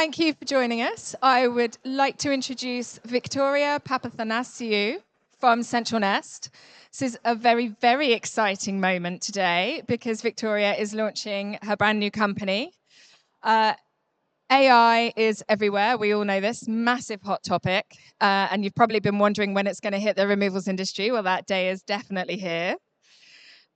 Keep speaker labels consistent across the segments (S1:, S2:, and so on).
S1: thank you for joining us. I would like to introduce Victoria Papathanasiou from CentralNest. This is a very, very exciting moment today because Victoria is launching her brand new company. AI is everywhere. We all know this, massive hot topic. And you've probably been wondering when it's going to hit the removals industry. Well, that day is definitely here.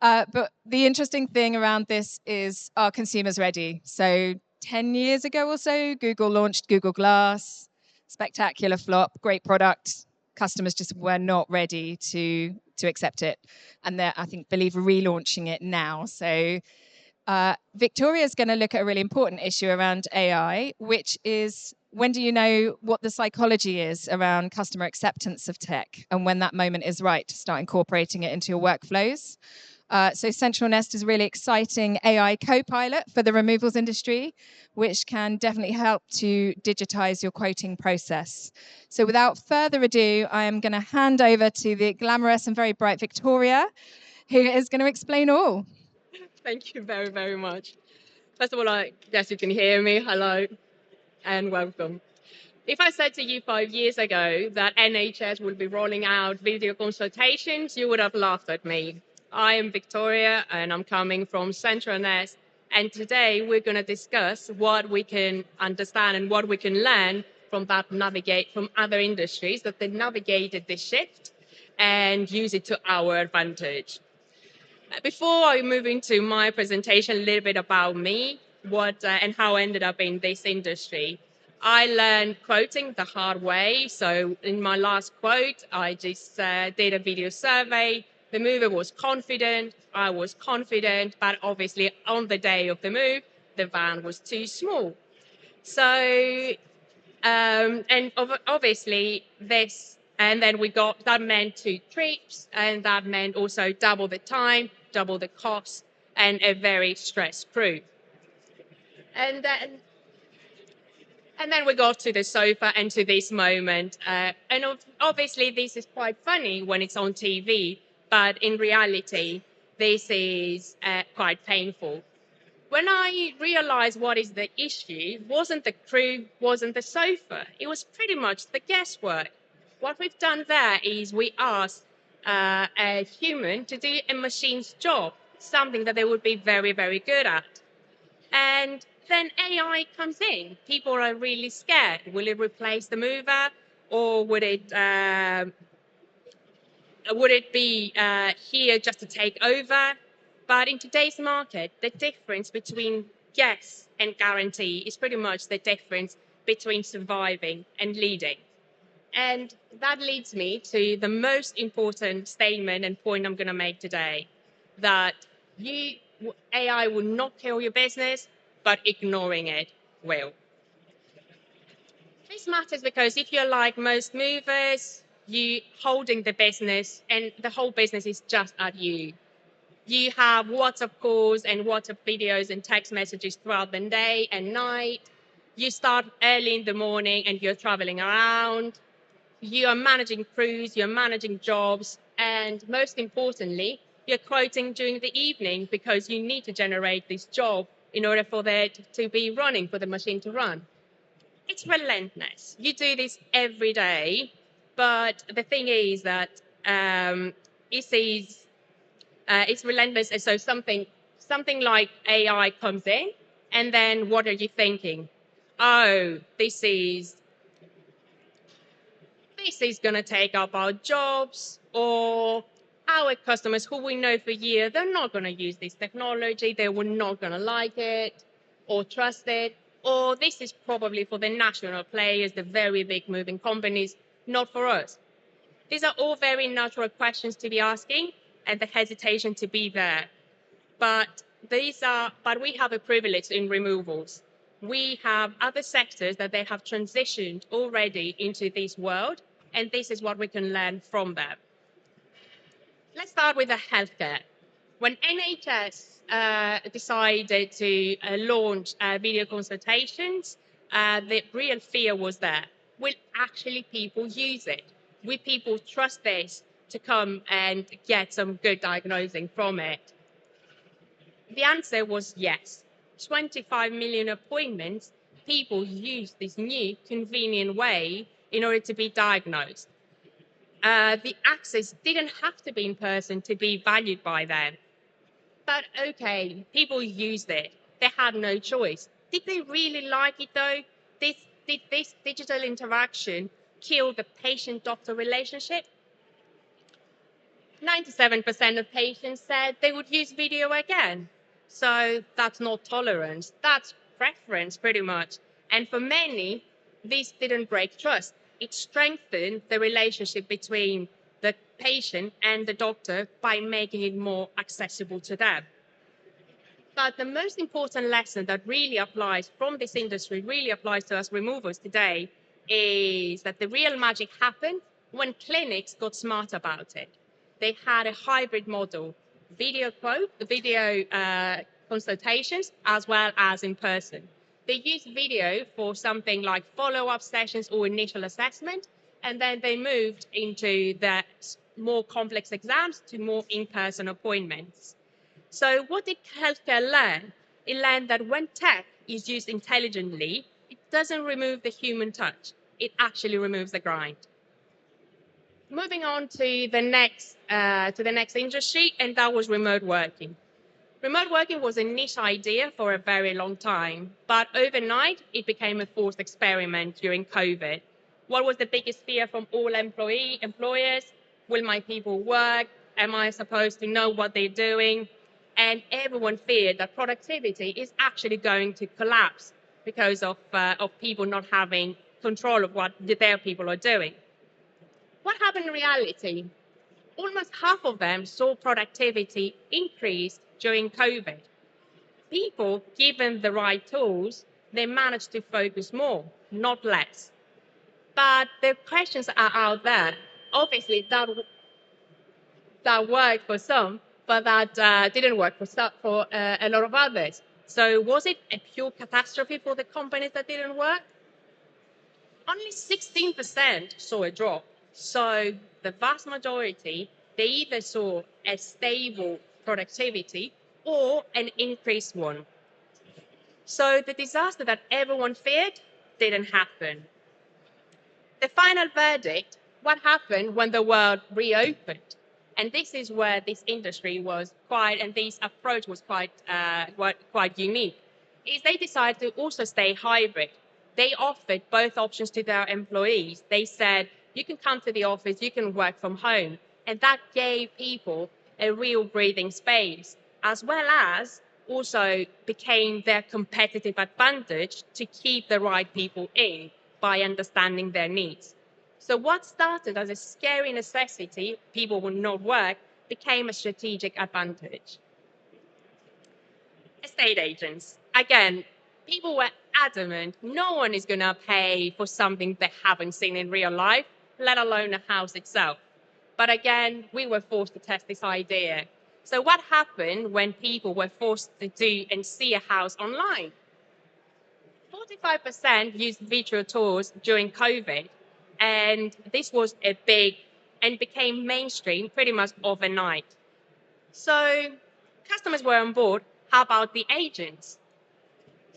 S1: But the interesting thing around this is, are consumers ready? So 10 years ago or so, Google launched Google Glass, spectacular flop, great product. Customers just were not ready to accept it. And they're, I believe, relaunching it now. So Victoria is going to look at a really important issue around AI, which is, when do you know what the psychology is around customer acceptance of tech and when that moment is right to start incorporating it into your workflows? So CentralNest is a really exciting AI co-pilot for the removals industry, which can definitely help to digitize your quoting process. So without further ado, I am going to hand over to the glamorous and very bright Victoria, who is going to explain all.
S2: Thank you very, very much. First of all, I guess you can hear me. Hello and welcome. If I said to you 5 years ago that NHS would be rolling out video consultations, you would have laughed at me. I am Victoria and I'm coming from CentralNest. And today we're going to discuss what we can understand and what we can learn from other industries that they navigated this shift and use it to our advantage. Before I move into my presentation, a little bit about me, and how I ended up in this industry. I learned quoting the hard way. So in my last quote, I just did a video survey. The mover was confident. I was confident, but obviously on the day of the move, the van was too small. So, obviously this, and then that meant 2 trips, and that meant also double the time, double the cost, and a very stressed crew. And then we got to the sofa and to this moment. And obviously this is quite funny when it's on TV, but in reality, this is quite painful. When I realized what is the issue, wasn't the crew, wasn't the sofa. It was pretty much the guesswork. What we've done there is we asked a human to do a machine's job, something that they would be very, very good at. And then AI comes in. People are really scared. Will it replace the mover, or would it be here just to take over? But in today's market, the difference between guess and guarantee is pretty much the difference between surviving and leading. And that leads me to the most important statement and point I'm going to make today, that AI will not kill your business, but ignoring it will. This matters because if you're like most movers, you holding the business and the whole business is just at you. You have WhatsApp calls and WhatsApp videos and text messages throughout the day and night. You start early in the morning and you're traveling around. You are managing crews, you're managing jobs, and most importantly, you're quoting during the evening because you need to generate this job in order for it to be running, for the machine to run. It's relentless. You do this every day, but the thing is that it's relentless. And so something like AI comes in, and then what are you thinking? Oh, this is going to take up our jobs, or our customers who we know for years, they're not going to use this technology. They were not going to like it or trust it. Or this is probably for the national players, the very big moving companies, not for us. These are all very natural questions to be asking and the hesitation to be there. But we have a privilege in removals. We have other sectors that they have transitioned already into this world, and this is what we can learn from them. Let's start with the healthcare. When NHS decided to launch video consultations, the real fear was there. Will actually people use it? Will people trust this to come and get some good diagnosing from it? The answer was yes. 25 million appointments people use this new convenient way in order to be diagnosed. The access didn't have to be in person to be valued by them. But okay, people used it. They had no choice. Did they really like it though? Did this digital interaction kill the patient-doctor relationship? 97% of patients said they would use video again. So that's not tolerance, that's preference pretty much. And for many, this didn't break trust. It strengthened the relationship between the patient and the doctor by making it more accessible to them. But the most important lesson that really applies from this industry, really applies to us removers today, is that the real magic happened when clinics got smart about it. They had a hybrid model, video consultations, as well as in person. They used video for something like follow-up sessions or initial assessment, and then they moved into the more complex exams to more in-person appointments. So what did healthcare learn? It learned that when tech is used intelligently, it doesn't remove the human touch. It actually removes the grind. Moving on to the next industry, and that was remote working. Remote working was a niche idea for a very long time, but overnight it became a forced experiment during COVID. What was the biggest fear from all employers? Will my people work? Am I supposed to know what they're doing? And everyone feared that productivity is actually going to collapse because of people not having control of what their people are doing. What happened in reality? Almost half of them saw productivity increase during COVID. People, given the right tools, they managed to focus more, not less. But the questions are out there. Obviously, that worked for some, but that didn't work for a lot of others. So was it a pure catastrophe for the companies that didn't work? Only 16% saw a drop. So the vast majority, they either saw a stable productivity or an increased one. So the disaster that everyone feared didn't happen. The final verdict, what happened when the world reopened? And this is where this industry was and this approach was quite unique, is they decided to also stay hybrid. They offered both options to their employees. They said, you can come to the office, you can work from home. And that gave people a real breathing space, as well as also became their competitive advantage to keep the right people in by understanding their needs. So what started as a scary necessity, people would not work, became a strategic advantage. Estate agents. Again, people were adamant no one is going to pay for something they haven't seen in real life, let alone a house itself. But again, we were forced to test this idea. So what happened when people were forced to do and see a house online? 45% used virtual tours during COVID, and this was a big and became mainstream pretty much overnight. So customers were on board. How about the agents?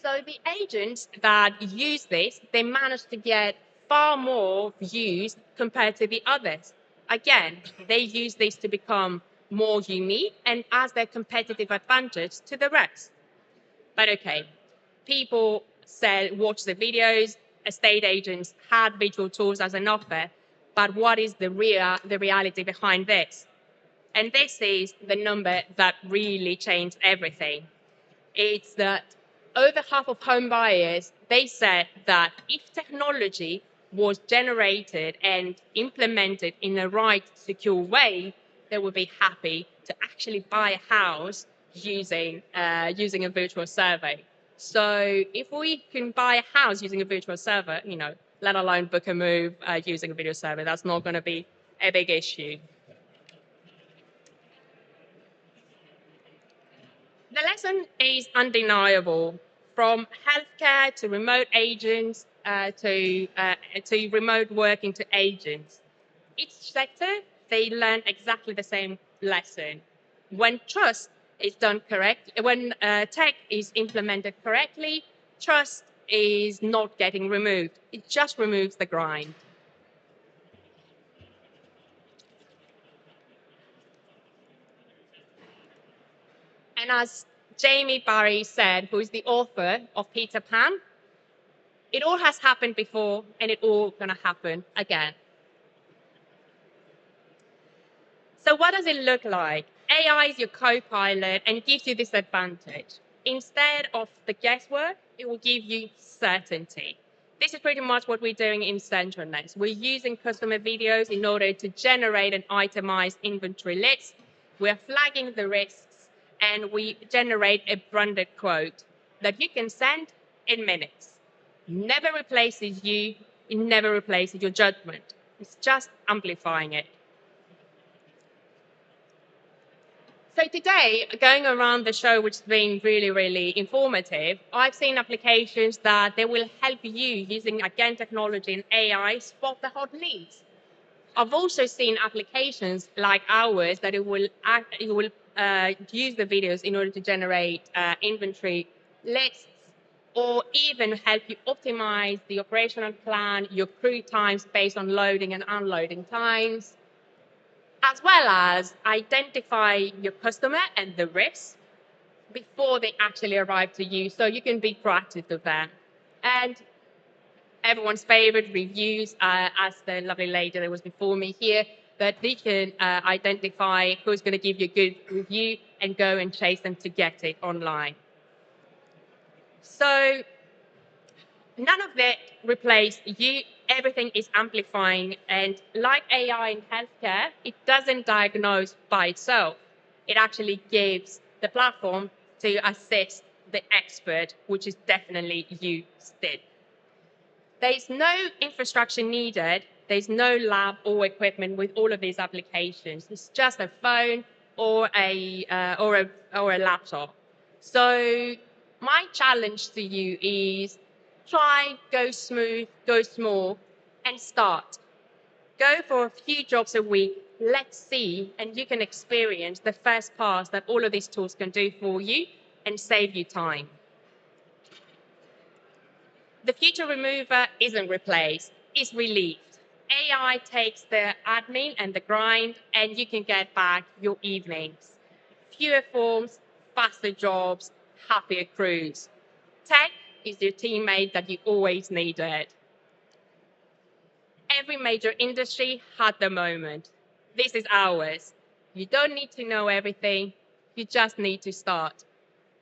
S2: So the agents that use this, they managed to get far more views compared to the others. Again, they use this to become more unique and as their competitive advantage to the rest. But okay, people said, watch the videos, estate agents had virtual tours as an offer, but what is the reality behind this? And this is the number that really changed everything. It's that over half of home buyers, they said that if technology was generated and implemented in the right, secure way, they would be happy to actually buy a house using a virtual survey. So if we can buy a house using a virtual server, let alone book a move using a video survey, that's not going to be a big issue. The lesson is undeniable. From healthcare to remote agents to remote working to agents. Each sector, they learn exactly the same lesson. When trust is done correct, when tech is implemented correctly, trust is not getting removed. It just removes the grind. And as Jamie Barry said, who is the author of Peter Pan, it all has happened before and it all going to happen again. So what does it look like? AI is your co-pilot and it gives you this advantage. Instead of the guesswork, it will give you certainty. This is pretty much what we're doing in CentralNest. We're using customer videos in order to generate an itemized inventory list. We're flagging the risks and we generate a branded quote that you can send in minutes. Never replaces you, it never replaces your judgment. It's just amplifying it. So today, going around the show, which has been really, really informative, I've seen applications that they will help you using, again, technology and AI, spot the hot leads. I've also seen applications like ours that it will use the videos in order to generate inventory lists or even help you optimize the operational plan, your crew times based on loading and unloading times, as well as identify your customer and the risks before they actually arrive to you, so you can be proactive with them. And everyone's favorite reviews, as the lovely lady that was before me here, that they can identify who's going to give you a good review and go and chase them to get it online. So none of that replace you. Everything is amplifying. And like AI in healthcare, it doesn't diagnose by itself. It actually gives the platform to assist the expert, which is definitely you still. There's no infrastructure needed. There's no lab or equipment with all of these applications. It's just a phone or a laptop. So my challenge to you is try, go smooth, go small, and start. Go for a few jobs a week. Let's see, and you can experience the first pass that all of these tools can do for you and save you time. The future remover isn't replaced, it's relieved. AI takes the admin and the grind, and you can get back your evenings. Fewer forms, faster jobs, happier crews. Tech is your teammate that you always needed. Every major industry had the moment. This is ours. You don't need to know everything, you just need to start.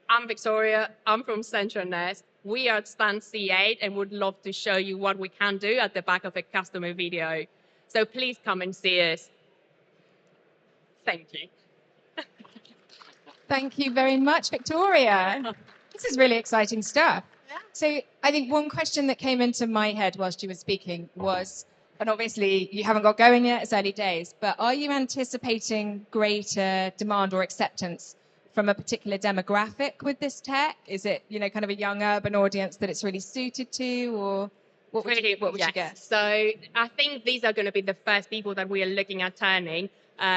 S2: I'm Victoria, I'm from CentralNest. We are at stand C8 and would love to show you what we can do at the back of a customer video. So please come and see us. Thank you.
S1: Thank you very much, Victoria. This is really exciting stuff. So I think one question that came into my head whilst you were speaking was, and obviously you haven't got going yet, it's early days, but are you anticipating greater demand or acceptance from a particular demographic with this tech? Is it, kind of a young urban audience that it's really suited to, or what would you guess?
S2: So I think these are going to be the first people that we are looking at turning,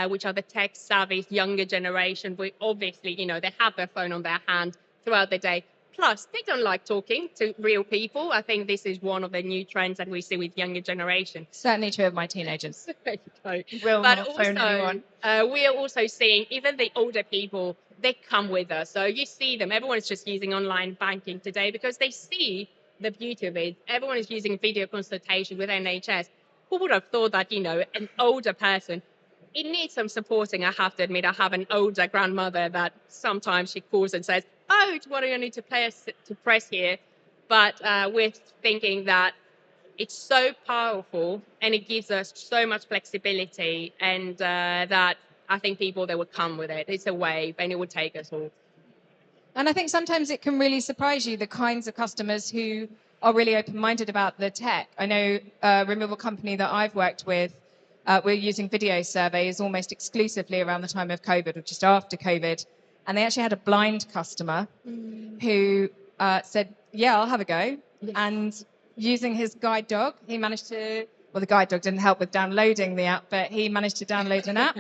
S2: which are the tech savvy younger generation. We obviously, they have their phone on their hand throughout the day. Plus, they don't like talking to real people. I think this is one of the new trends that we see with younger generation.
S1: Certainly true of my teenagers.
S2: Will not phone anyone. We are also seeing even the older people, they come with us. So you see them. Everyone is just using online banking today because they see the beauty of it. Everyone is using video consultation with NHS. Who would have thought that, an older person, it needs some supporting. I have to admit, I have an older grandmother that sometimes she calls and says, "Oh, what do I need to press here?" But we're thinking that it's so powerful and it gives us so much flexibility, and that I think people, they will come with it. It's a wave and it will take us all.
S1: And I think sometimes it can really surprise you, the kinds of customers who are really open-minded about the tech. I know a removal company that I've worked with, we're using video surveys almost exclusively around the time of COVID or just after COVID. And they actually had a blind customer who said, "Yeah, I'll have a go." Yeah. And using his guide dog, he managed to, well, the guide dog didn't help with downloading the app, but he managed to download an app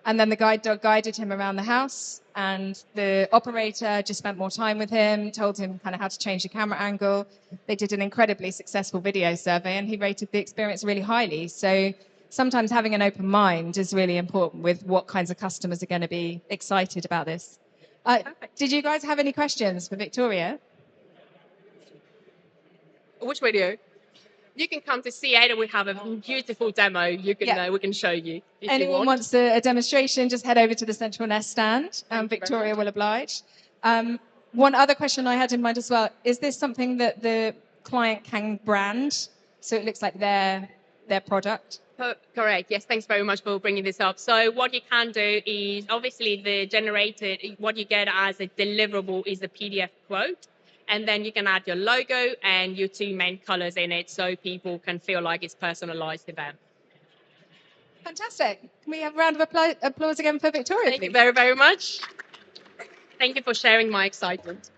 S1: And then the guide dog guided him around the house, and the operator just spent more time with him, told him kind of how to change the camera angle. They did an incredibly successful video survey, and he rated the experience really highly. So sometimes having an open mind is really important with what kinds of customers are going to be excited about this. Did you guys have any questions for Victoria?
S2: Which video? You can come to C8 and we have a beautiful demo. We can show you if
S1: Anyone
S2: you want.
S1: wants a demonstration, just head over to the CentralNest stand. Victoria will oblige. One other question I had in mind as well, is this something that the client can brand so it looks like their product?
S2: Correct. Yes, thanks very much for bringing this up. So what you can do is obviously what you get as a deliverable is a PDF quote. And then you can add your logo and your two main colors in it so people can feel like it's personalized to them.
S1: Fantastic. Can we have a round of applause again for Victoria?
S2: Thank you very, very much. Thank you for sharing my excitement.